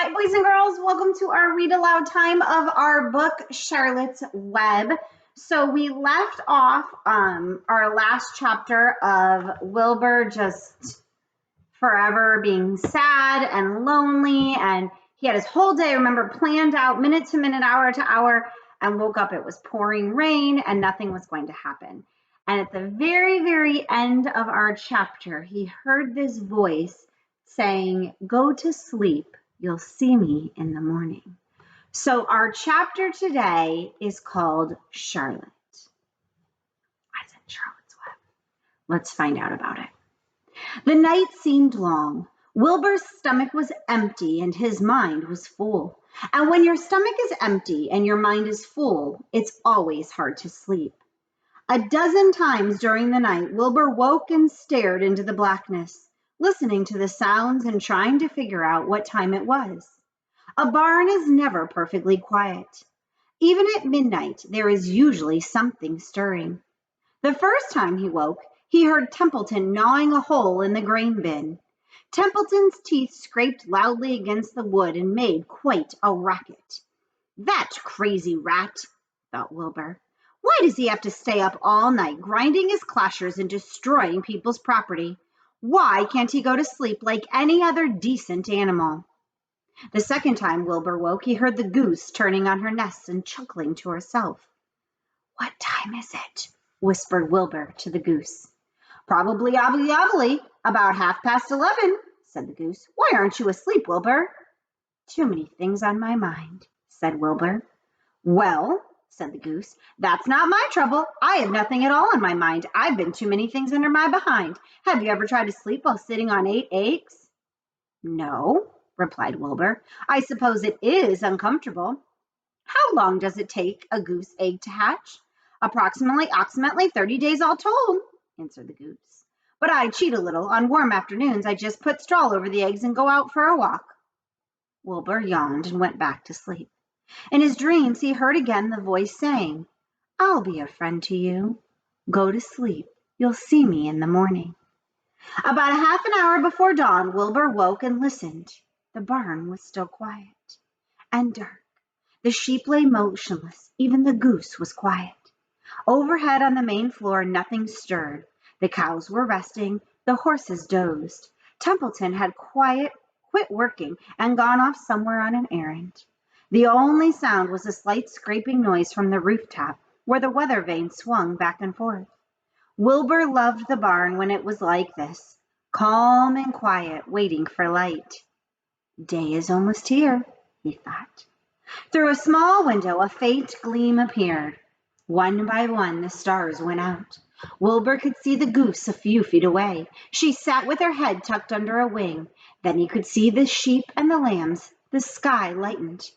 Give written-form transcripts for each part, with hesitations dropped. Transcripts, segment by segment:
Hi, boys and girls. Welcome to our read aloud time of our book, Charlotte's Web. So we left off our last chapter of Wilbur just forever being sad and lonely. And he had his whole day, remember, planned out minute to minute, hour to hour, and woke up. It was pouring rain and nothing was going to happen. And at the very, very end of our chapter, he heard this voice saying, "Go to sleep. You'll see me in the morning." So our chapter today is called Charlotte. I said Charlotte's Web. Let's find out about it. The night seemed long. Wilbur's stomach was empty and his mind was full. And when your stomach is empty and your mind is full, it's always hard to sleep. A dozen times during the night, Wilbur woke and stared into the blackness, listening to the sounds and trying to figure out what time it was. A barn is never perfectly quiet. Even at midnight, there is usually something stirring. The first time he woke, he heard Templeton gnawing a hole in the grain bin. Templeton's teeth scraped loudly against the wood and made quite a racket. "That crazy rat," thought Wilbur. "Why does he have to stay up all night grinding his clashers and destroying people's property? Why can't he go to sleep like any other decent animal?" The second time Wilbur woke, he heard the goose turning on her nest and chuckling to herself. "What time is it?" whispered Wilbur to the goose. "Probably obbly about 11:30, said the goose. "Why aren't you asleep, Wilbur?" "Too many things on my mind," said Wilbur. "Well," said the goose, "that's not my trouble. I have nothing at all on my mind. I've been too many things under my behind. Have you ever tried to sleep while sitting on 8 eggs? "No," replied Wilbur. "I suppose it is uncomfortable." "How long does it take a goose egg to hatch?" Approximately 30 days all told," answered the goose. "But I cheat a little. On warm afternoons, I just put straw over the eggs and go out for a walk." Wilbur yawned and went back to sleep. In his dreams, he heard again the voice saying, "I'll be a friend to you. Go to sleep. You'll see me in the morning." About a half an hour before dawn, Wilbur woke and listened. The barn was still quiet and dark. The sheep lay motionless. Even the goose was quiet. Overhead on the main floor, nothing stirred. The cows were resting. The horses dozed. Templeton had quit working and gone off somewhere on an errand. The only sound was a slight scraping noise from the rooftop, where the weather vane swung back and forth. Wilbur loved the barn when it was like this, calm and quiet, waiting for light. Day is almost here, he thought. Through a small window, a faint gleam appeared. One by one, the stars went out. Wilbur could see the goose a few feet away. She sat with her head tucked under a wing. Then he could see the sheep and the lambs. The sky lightened.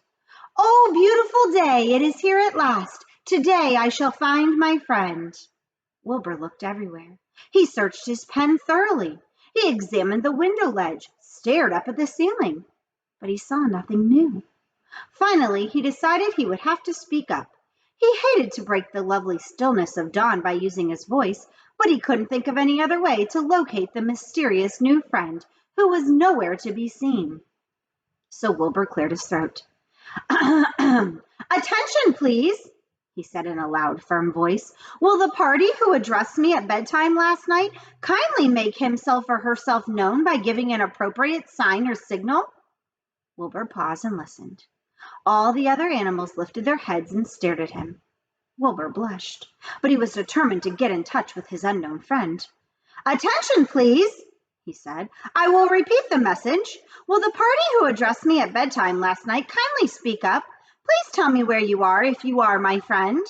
"Oh, beautiful day! It is here at last. Today I shall find my friend." Wilbur looked everywhere. He searched his pen thoroughly. He examined the window ledge, stared up at the ceiling, but he saw nothing new. Finally, he decided he would have to speak up. He hated to break the lovely stillness of dawn by using his voice, but he couldn't think of any other way to locate the mysterious new friend who was nowhere to be seen. So Wilbur cleared his throat. "Attention, please," he said in a loud, firm voice. "Will the party who addressed me at bedtime last night kindly make himself or herself known by giving an appropriate sign or signal?" Wilbur paused and listened. All the other animals lifted their heads and stared at him. Wilbur blushed, but he was determined to get in touch with his unknown friend. "Attention, please," he said. "I will repeat the message. Will the party who addressed me at bedtime last night kindly speak up? Please tell me where you are if you are my friend."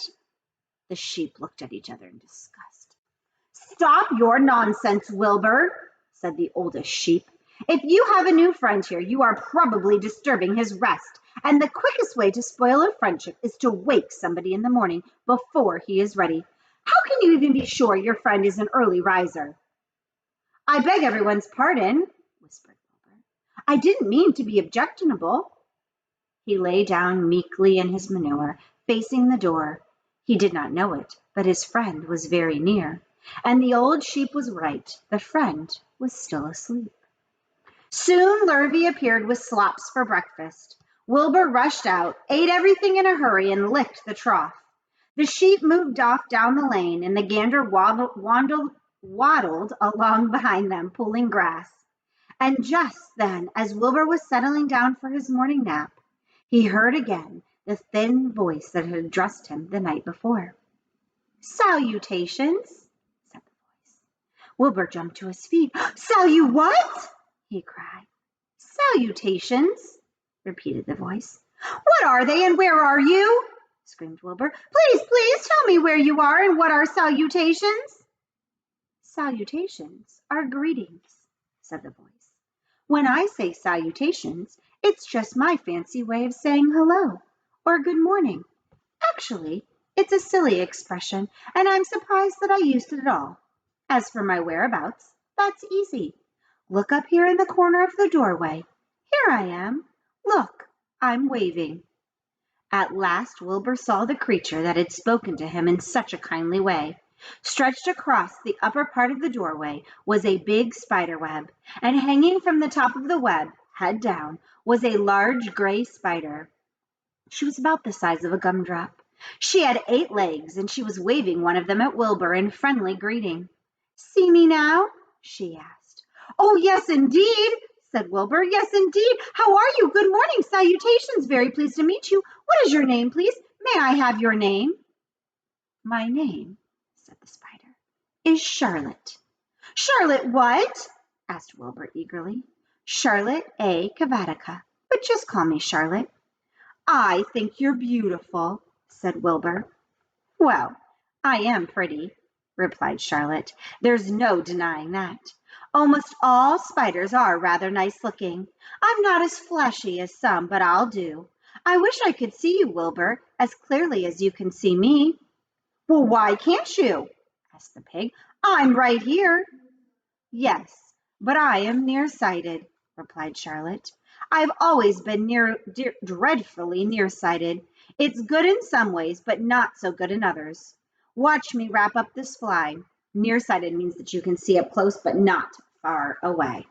The sheep looked at each other in disgust. "Stop your nonsense, Wilbur," said the oldest sheep. "If you have a new friend here, you are probably disturbing his rest, and the quickest way to spoil a friendship is to wake somebody in the morning before he is ready. How can you even be sure your friend is an early riser?" "I beg everyone's pardon," whispered Wilbur. "I didn't mean to be objectionable." He lay down meekly in his manure, facing the door. He did not know it, but his friend was very near, and the old sheep was right. The friend was still asleep. Soon Lurvy appeared with slops for breakfast. Wilbur rushed out, ate everything in a hurry, and licked the trough. The sheep moved off down the lane, and the gander waddled along behind them, pulling grass. And just then, as Wilbur was settling down for his morning nap, he heard again the thin voice that had addressed him the night before. "Salutations," said the voice. Wilbur jumped to his feet. "What?" he cried. "Salutations," repeated the voice. "What are they and where are you?" screamed Wilbur. Please tell me where you are and what are salutations." "Salutations are greetings," said the voice. "When I say salutations, it's just my fancy way of saying hello or good morning. Actually, it's a silly expression, and I'm surprised that I used it at all. As for my whereabouts, that's easy. Look up here in the corner of the doorway. Here I am. Look, I'm waving." At last Wilbur saw the creature that had spoken to him in such a kindly way. Stretched across the upper part of the doorway was a big spider web, and hanging from the top of the web, head down, was a large gray spider. She was about the size of a gumdrop. She had 8 legs, and she was waving one of them at Wilbur in friendly greeting. "See me now?" she asked. "Oh, yes, indeed," said Wilbur. "Yes, indeed. How are you? Good morning. Salutations. Very pleased to meet you. What is your name, please? May I have your name?" "My name," said the spider, "is Charlotte." "Charlotte what?" asked Wilbur eagerly. "Charlotte A. Cavatica, but just call me Charlotte." "I think you're beautiful," said Wilbur. "Well, I am pretty," replied Charlotte. "There's no denying that. Almost all spiders are rather nice looking. I'm not as flashy as some, but I'll do. I wish I could see you, Wilbur, as clearly as you can see me." "Well, why can't you?" asked the pig. "I'm right here." "Yes, but I am nearsighted," replied Charlotte. "I've always been dreadfully nearsighted. It's good in some ways, but not so good in others. Watch me wrap up this fly." Nearsighted means that you can see up close, but not far away.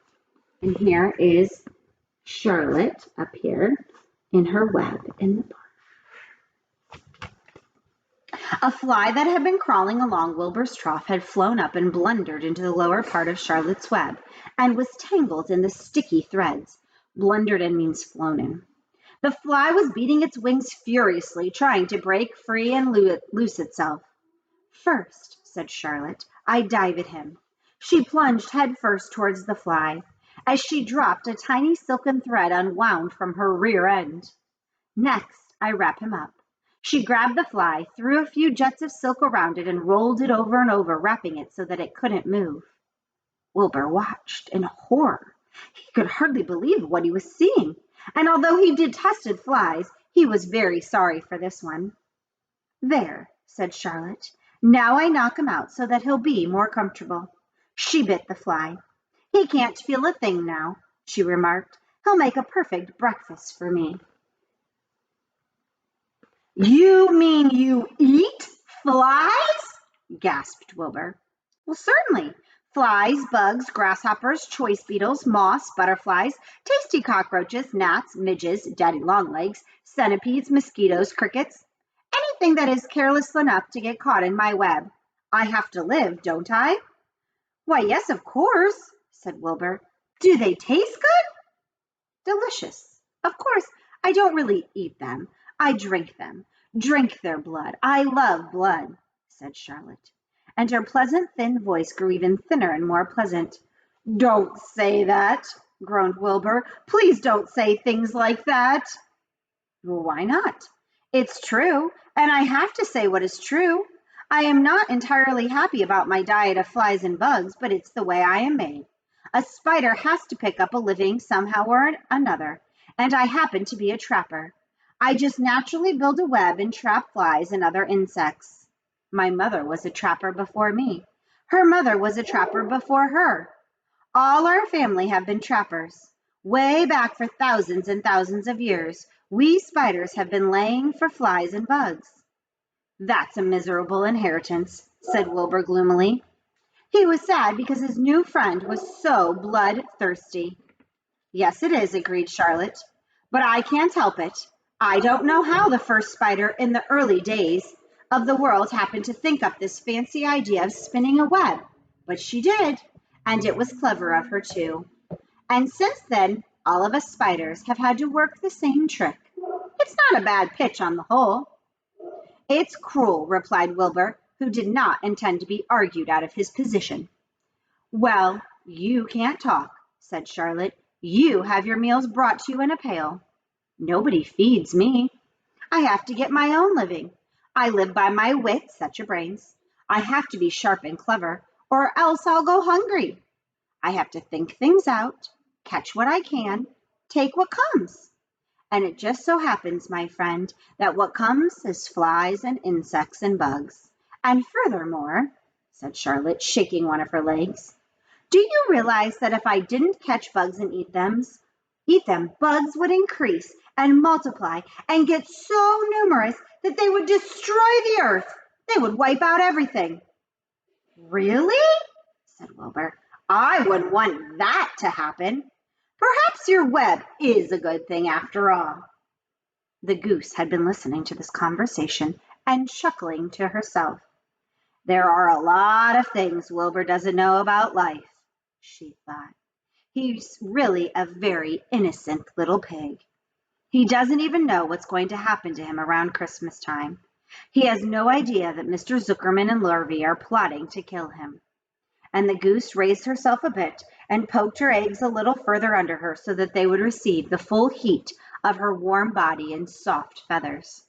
And here is Charlotte up here in her web in the barn. A fly that had been crawling along Wilbur's trough had flown up and blundered into the lower part of Charlotte's web and was tangled in the sticky threads. Blundered in means flown in. The fly was beating its wings furiously, trying to break free and loose itself. "First," said Charlotte, "I dive at him." She plunged headfirst towards the fly. As she dropped, a tiny silken thread unwound from her rear end. "Next, I wrap him up." She grabbed the fly, threw a few jets of silk around it, and rolled it over and over, wrapping it so that it couldn't move. Wilbur watched in horror. He could hardly believe what he was seeing, and although he detested flies, he was very sorry for this one. "There," said Charlotte. "Now I knock him out so that he'll be more comfortable." She bit the fly. "He can't feel a thing now," she remarked. "He'll make a perfect breakfast for me." "You mean you eat flies?" gasped Wilbur. "Well, certainly. Flies, bugs, grasshoppers, choice beetles, moths, butterflies, tasty cockroaches, gnats, midges, daddy longlegs, centipedes, mosquitoes, crickets, anything that is careless enough to get caught in my web. I have to live, don't I?" "Why, yes, of course," said Wilbur. "Do they taste good?" "Delicious. Of course, I don't really eat them. I drink them. Drink their blood. I love blood," said Charlotte. And her pleasant, thin voice grew even thinner and more pleasant. "Don't say that," groaned Wilbur. "Please don't say things like that." "Well, why not? It's true, and I have to say what is true. I am not entirely happy about my diet of flies and bugs, but it's the way I am made. A spider has to pick up a living somehow or another, and I happen to be a trapper. I just naturally build a web and trap flies and other insects. My mother was a trapper before me. Her mother was a trapper before her. All our family have been trappers. Way back for thousands and thousands of years, we spiders have been laying for flies and bugs." "That's a miserable inheritance," said Wilbur gloomily. He was sad because his new friend was so bloodthirsty. Yes, it is, agreed Charlotte. But I can't help it. I don't know how the first spider in the early days of the world happened to think up this fancy idea of spinning a web, but she did, and it was clever of her too. And since then, all of us spiders have had to work the same trick. It's not a bad pitch on the whole. It's cruel, replied Wilbur, who did not intend to be argued out of his position. Well, you can't talk, said Charlotte. You have your meals brought to you in a pail. Nobody feeds me. I have to get my own living. I live by my wits, set your brains. I have to be sharp and clever, or else I'll go hungry. I have to think things out, catch what I can, take what comes. And it just so happens, my friend, that what comes is flies and insects and bugs. And furthermore, said Charlotte, shaking one of her legs, do you realize that if I didn't catch bugs and eat them, bugs would increase and multiply and get so numerous that they would destroy the earth. They would wipe out everything. Really? Said Wilbur. I wouldn't want that to happen. Perhaps your web is a good thing after all. The goose had been listening to this conversation and chuckling to herself. There are a lot of things Wilbur doesn't know about life, she thought. He's really a very innocent little pig. He doesn't even know what's going to happen to him around Christmas time. He has no idea that Mr. Zuckerman and Lurvy are plotting to kill him. And the goose raised herself a bit and poked her eggs a little further under her so that they would receive the full heat of her warm body and soft feathers.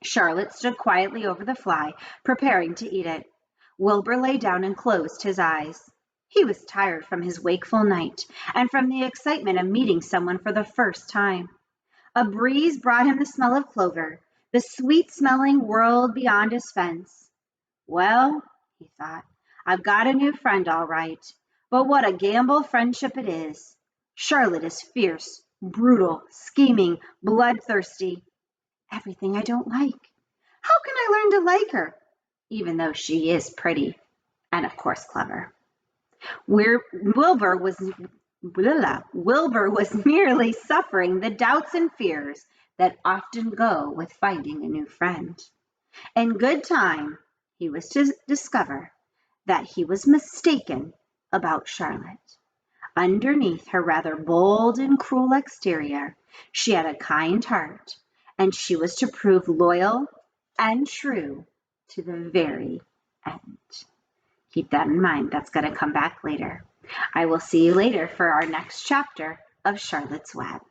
Charlotte stood quietly over the fly, preparing to eat it. Wilbur lay down and closed his eyes. He was tired from his wakeful night and from the excitement of meeting someone for the first time. A breeze brought him the smell of clover, the sweet-smelling world beyond his fence. Well, he thought, I've got a new friend all right, but what a gamble friendship it is. Charlotte is fierce, brutal, scheming, bloodthirsty. Everything I don't like. How can I learn to like her, even though she is pretty and, of course, clever? Wilbur was merely suffering the doubts and fears that often go with finding a new friend. In good time, he was to discover that he was mistaken about Charlotte. Underneath her rather bold and cruel exterior, she had a kind heart, and she was to prove loyal and true to the very end. Keep that in mind. That's going to come back later. I will see you later for our next chapter of Charlotte's Web.